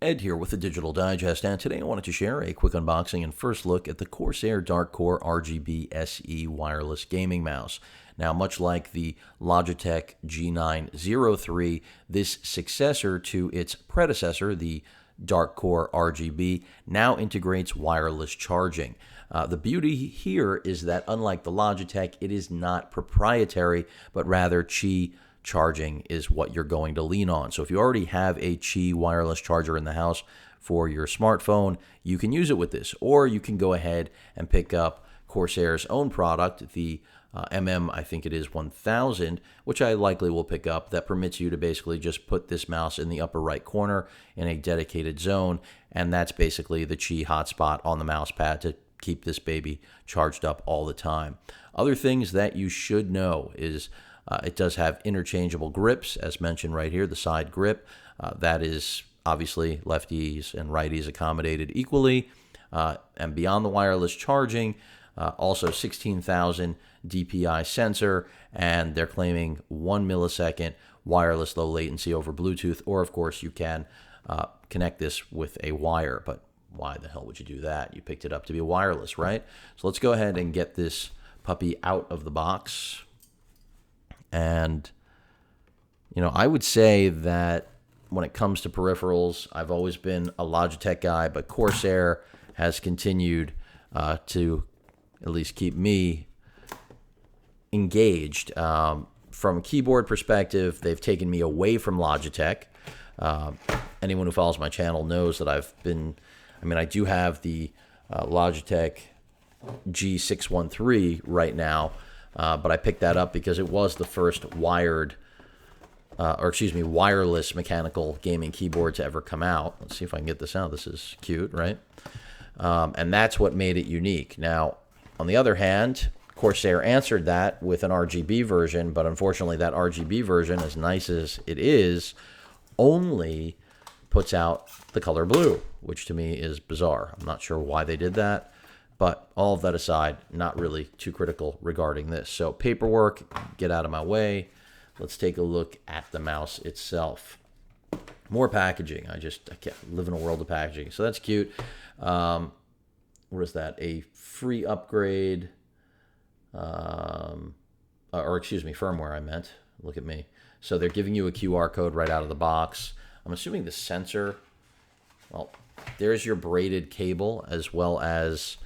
Ed here with the Digital Digest, and today I wanted to share a quick unboxing and first look at the Corsair Dark Core RGB SE wireless gaming mouse. Now, much like the Logitech G903, this successor to its predecessor, the Dark Core RGB, now integrates wireless charging. The beauty here is that unlike the Logitech, it is not proprietary, but rather Qi charging is what you're going to lean on. So if you already have a Qi wireless charger in the house for your smartphone, you can use it with this, or you can go ahead and pick up Corsair's own product, the I think it is 1000, which I likely will pick up, that permits you to basically just put this mouse in the upper right corner in a dedicated zone, and that's basically the Qi hotspot on the mouse pad to keep this baby charged up all the time. Other things that you should know is it does have interchangeable grips, as mentioned right here, the side grip. That is obviously lefties and righties accommodated equally. And beyond the wireless charging, also 16,000 DPI sensor, and they're claiming 1 millisecond wireless low latency over Bluetooth, or of course you can connect this with a wire, but why the hell would you do that? You picked it up to be wireless, right? So let's go ahead and get this puppy out of the box. And, you know, I would say that when it comes to peripherals, I've always been a Logitech guy, but Corsair has continued to at least keep me engaged. From a keyboard perspective, they've taken me away from Logitech. Anyone who follows my channel knows that I do have the Logitech G613 right now, but I picked that up because it was the first wireless mechanical gaming keyboard to ever come out. Let's see if I can get this out. This is cute, right? And that's what made it unique. Now, on the other hand, Corsair answered that with an RGB version, but unfortunately that RGB version, as nice as it is, only puts out the color blue, which to me is bizarre. I'm not sure why they did that. But all of that aside, not really too critical regarding this. So paperwork, get out of my way. Let's take a look at the mouse itself. More packaging. I can't live in a world of packaging. So that's cute. What is that? A free upgrade, firmware I meant. Look at me. So they're giving you a QR code right out of the box. I'm assuming the sensor, well, there's your braided cable as well as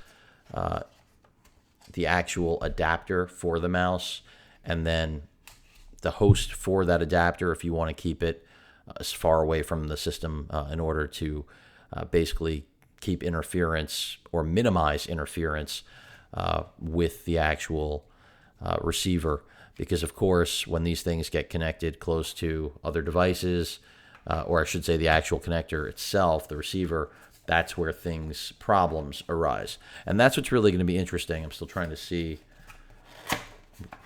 the actual adapter for the mouse, and then the host for that adapter if you want to keep it as far away from the system in order to basically keep interference or minimize interference with the actual receiver. Because of course, when these things get connected close to other devices, or I should say the actual connector itself, the receiver, that's where problems arise. And that's what's really going to be interesting. I'm still trying to see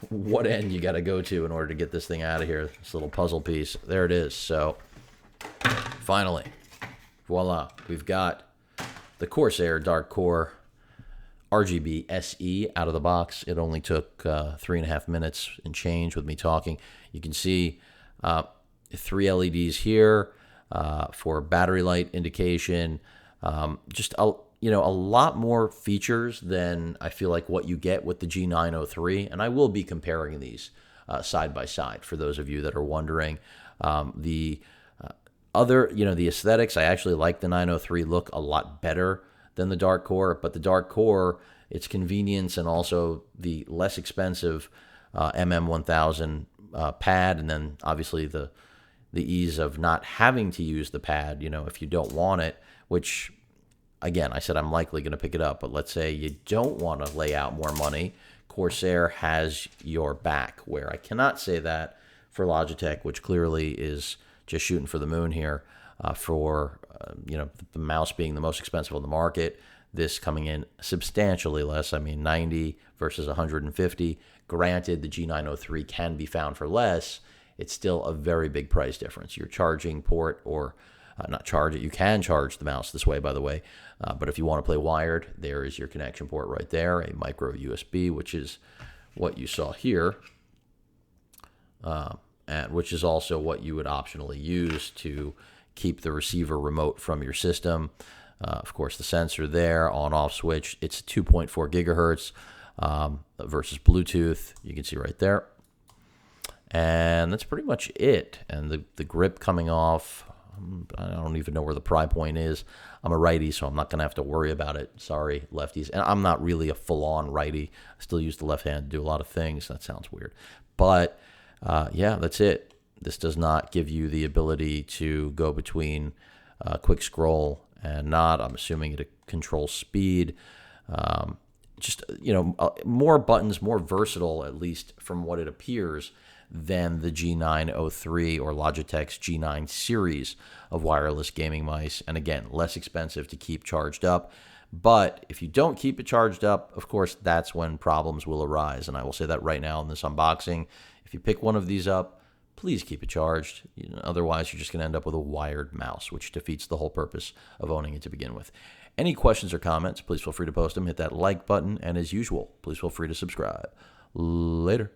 what end you got to go to in order to get this thing out of here. This little puzzle piece. There it is. So finally, voila, we've got the Corsair Dark Core RGB SE out of the box. It only took 3.5 minutes and change with me talking. You can see 3 LEDs here for battery light indication. Just a lot more features than I feel like what you get with the G903, and I will be comparing these side by side for those of you that are wondering. The aesthetics, I actually like the 903 look a lot better than the Dark Core, but the Dark Core, its convenience and also the less expensive MM1000 pad, and then obviously the ease of not having to use the pad, if you don't want it, which, again, I said I'm likely going to pick it up, but let's say you don't want to lay out more money, Corsair has your back, where I cannot say that for Logitech, which clearly is just shooting for the moon here for the mouse being the most expensive on the market. This coming in substantially less. 90 versus 150. Granted, the G903 can be found for less. It's still a very big price difference. Your charging port, or not charge it, you can charge the mouse this way, by the way. But if you want to play wired, there is your connection port right there, a micro USB, which is what you saw here, and which is also what you would optionally use to keep the receiver remote from your system. Of course, the sensor there, on-off switch, it's 2.4 gigahertz versus Bluetooth. You can see right there. And that's pretty much it. And the grip coming off, I don't even know where the pry point is. I'm a righty, so I'm not going to have to worry about it. Sorry, lefties. And I'm not really a full-on righty. I still use the left hand to do a lot of things. That sounds weird. But, yeah, that's it. This does not give you the ability to go between quick scroll and not. I'm assuming it controls speed. Just, more buttons, more versatile, at least from what it appears, than the G903 or Logitech's G9 series of wireless gaming mice. And again, less expensive to keep charged up. But if you don't keep it charged up, of course, that's when problems will arise. And I will say that right now in this unboxing. If you pick one of these up, please keep it charged. Otherwise, you're just going to end up with a wired mouse, which defeats the whole purpose of owning it to begin with. Any questions or comments, please feel free to post them. Hit that like button. And as usual, please feel free to subscribe. Later.